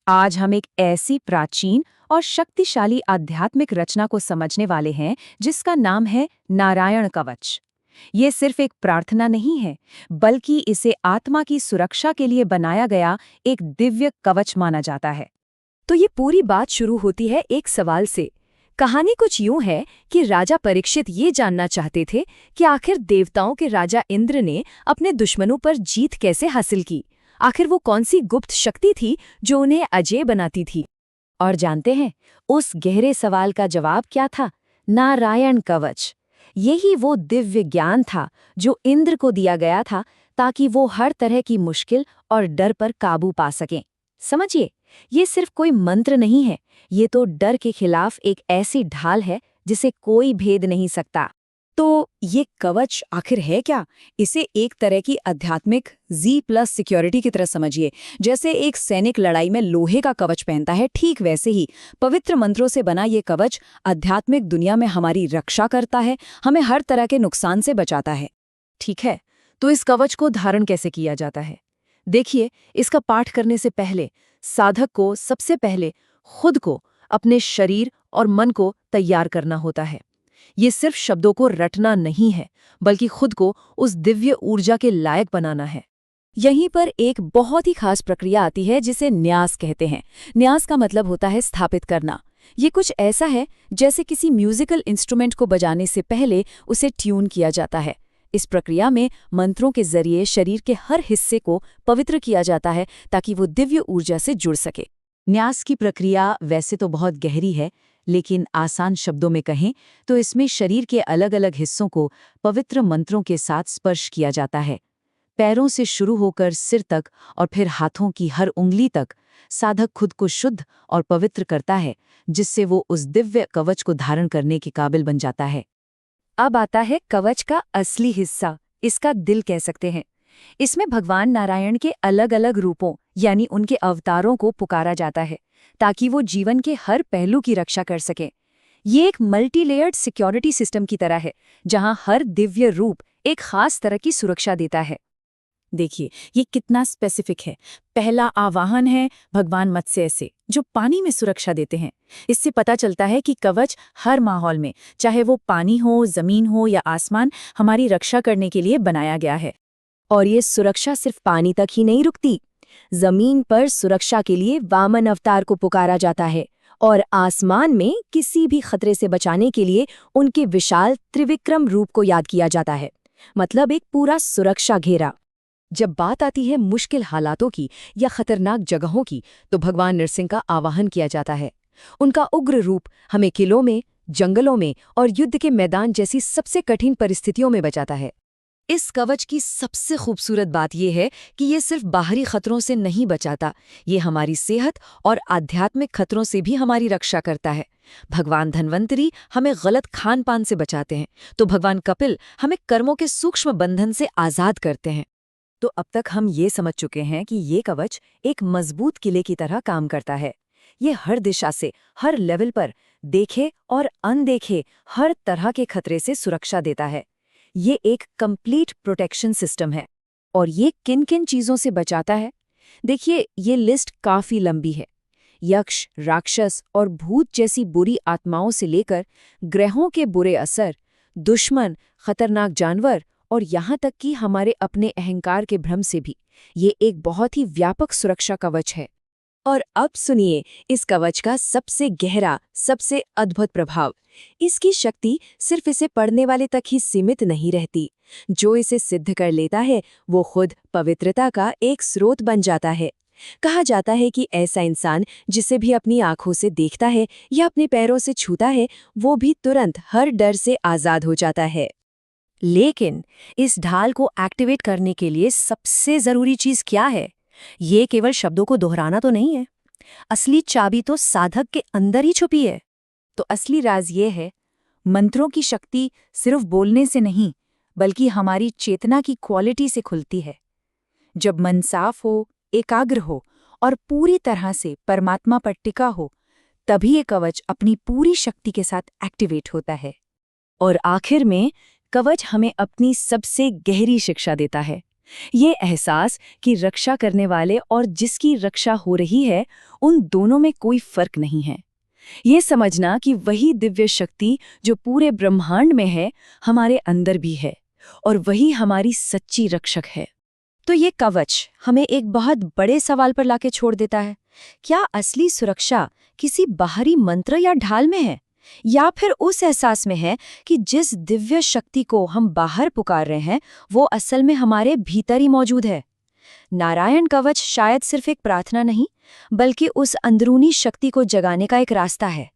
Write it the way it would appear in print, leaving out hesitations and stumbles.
आज हम एक ऐसी प्राचीन और शक्तिशाली आध्यात्मिक रचना को समझने वाले हैं जिसका नाम है नारायण कवच। ये सिर्फ एक प्रार्थना नहीं है, बल्कि इसे आत्मा की सुरक्षा के लिए बनाया गया एक दिव्य कवच माना जाता है। तो ये पूरी बात शुरू होती है एक सवाल से। कहानी कुछ यूं है कि राजा परीक्षित ये जानना चाहते थे कि आखिर देवताओं के राजा इंद्र ने अपने दुश्मनों पर जीत कैसे हासिल की। आखिर वो कौन सी गुप्त शक्ति थी जो उन्हें अजेय बनाती थी। और जानते हैं उस गहरे सवाल का जवाब क्या था? नारायण कवच। यही वो दिव्य ज्ञान था जो इंद्र को दिया गया था ताकि वो हर तरह की मुश्किल और डर पर काबू पा सकें। समझिए, ये सिर्फ कोई मंत्र नहीं है, ये तो डर के खिलाफ एक ऐसी ढाल है जिसे कोई भेद नहीं सकता। तो ये कवच आखिर है क्या? इसे एक तरह की आध्यात्मिक Z+ सिक्योरिटी की तरह समझिए। जैसे एक सैनिक लड़ाई में लोहे का कवच पहनता है, ठीक वैसे ही पवित्र मंत्रों से बना ये कवच आध्यात्मिक दुनिया में हमारी रक्षा करता है, हमें हर तरह के नुकसान से बचाता है। ठीक है, तो इस कवच को धारण कैसे किया जाता है? देखिए, इसका पाठ करने से पहले साधक को सबसे पहले खुद को, अपने शरीर और मन को तैयार करना होता है। ये सिर्फ शब्दों को रटना नहीं है, बल्कि खुद को उस दिव्य ऊर्जा के लायक बनाना है। यहीं पर एक बहुत ही खास प्रक्रिया आती है जिसे न्यास कहते हैं। न्यास का मतलब होता है स्थापित करना। ये कुछ ऐसा है जैसे किसी म्यूजिकल इंस्ट्रूमेंट को बजाने से पहले उसे ट्यून किया जाता है। इस प्रक्रिया में मंत्रों के जरिए शरीर के हर हिस्से को पवित्र किया जाता है ताकि वो दिव्य ऊर्जा से जुड़ सके। न्यास की प्रक्रिया वैसे तो बहुत गहरी है, लेकिन आसान शब्दों में कहें तो इसमें शरीर के अलग अलग हिस्सों को पवित्र मंत्रों के साथ स्पर्श किया जाता है। पैरों से शुरू होकर सिर तक और फिर हाथों की हर उंगली तक साधक खुद को शुद्ध और पवित्र करता है, जिससे वो उस दिव्य कवच को धारण करने के काबिल बन जाता है। अब आता है कवच का असली हिस्सा, इसका दिल कह सकते हैं। इसमें भगवान नारायण के अलग अलग रूपों यानी उनके अवतारों को पुकारा जाता है ताकि वो जीवन के हर पहलू की रक्षा कर सके। ये एक मल्टी लेयर्ड सिक्योरिटी सिस्टम की तरह है जहां हर दिव्य रूप एक खास तरह की सुरक्षा देता है। देखिए, ये कितना स्पेसिफिक है। पहला आवाहन है भगवान मत्स्य से, जो पानी में सुरक्षा देते हैं। इससे पता चलता है कि कवच हर माहौल में, चाहे वो पानी हो, जमीन हो या आसमान, हमारी रक्षा करने के लिए बनाया गया है। और ये सुरक्षा सिर्फ पानी तक ही नहीं रुकती। जमीन पर सुरक्षा के लिए वामन अवतार को पुकारा जाता है और आसमान में किसी भी खतरे से बचाने के लिए उनके विशाल त्रिविक्रम रूप को याद किया जाता है। मतलब एक पूरा सुरक्षा घेरा। जब बात आती है मुश्किल हालातों की या खतरनाक जगहों की, तो भगवान नरसिंह का आवाहन किया जाता है। उनका उग्र रूप हमें किलों में, जंगलों में और युद्ध के मैदान जैसी सबसे कठिन परिस्थितियों में बचाता है। इस कवच की सबसे खूबसूरत बात यह है कि ये सिर्फ बाहरी खतरों से नहीं बचाता, ये हमारी सेहत और आध्यात्मिक खतरों से भी हमारी रक्षा करता है। भगवान धन्वंतरी हमें गलत खान पान से बचाते हैं, तो भगवान कपिल हमें कर्मों के सूक्ष्म बंधन से आज़ाद करते हैं। तो अब तक हम ये समझ चुके हैं कि ये कवच एक मजबूत किले की तरह काम करता है। ये हर दिशा से, हर लेवल पर, देखे और अनदेखे हर तरह के खतरे से सुरक्षा देता है। ये एक कंप्लीट प्रोटेक्शन सिस्टम है। और ये किन किन चीज़ों से बचाता है? देखिए, ये लिस्ट काफ़ी लंबी है। यक्ष, राक्षस और भूत जैसी बुरी आत्माओं से लेकर ग्रहों के बुरे असर, दुश्मन, खतरनाक जानवर और यहाँ तक कि हमारे अपने अहंकार के भ्रम से भी, ये एक बहुत ही व्यापक सुरक्षा कवच है। और अब सुनिए इस कवच का सबसे गहरा, सबसे अद्भुत प्रभाव। इसकी शक्ति सिर्फ इसे पढ़ने वाले तक ही सीमित नहीं रहती। जो इसे सिद्ध कर लेता है वो खुद पवित्रता का एक स्रोत बन जाता है। कहा जाता है कि ऐसा इंसान जिसे भी अपनी आंखों से देखता है या अपने पैरों से छूता है, वो भी तुरंत हर डर से आज़ाद हो जाता है। लेकिन इस ढाल को एक्टिवेट करने के लिए सबसे ज़रूरी चीज़ क्या है? ये केवल शब्दों को दोहराना तो नहीं है। असली चाबी तो साधक के अंदर ही छुपी है। तो असली राज ये है, मंत्रों की शक्ति सिर्फ बोलने से नहीं, बल्कि हमारी चेतना की क्वालिटी से खुलती है। जब मन साफ हो, एकाग्र हो और पूरी तरह से परमात्मा पर टिका हो, तभी ये कवच अपनी पूरी शक्ति के साथ एक्टिवेट होता है। और आखिर में कवच हमें अपनी सबसे गहरी शिक्षा देता है। ये एहसास कि रक्षा करने वाले और जिसकी रक्षा हो रही है, उन दोनों में कोई फर्क नहीं है। ये समझना कि वही दिव्य शक्ति जो पूरे ब्रह्मांड में है, हमारे अंदर भी है, और वही हमारी सच्ची रक्षक है। तो ये कवच हमें एक बहुत बड़े सवाल पर लाके छोड़ देता है। क्या असली सुरक्षा किसी बाहरी मंत्र या ढाल में है, या फिर उस एहसास में है कि जिस दिव्य शक्ति को हम बाहर पुकार रहे हैं वो असल में हमारे भीतर ही मौजूद है? नारायण कवच शायद सिर्फ एक प्रार्थना नहीं, बल्कि उस अंदरूनी शक्ति को जगाने का एक रास्ता है।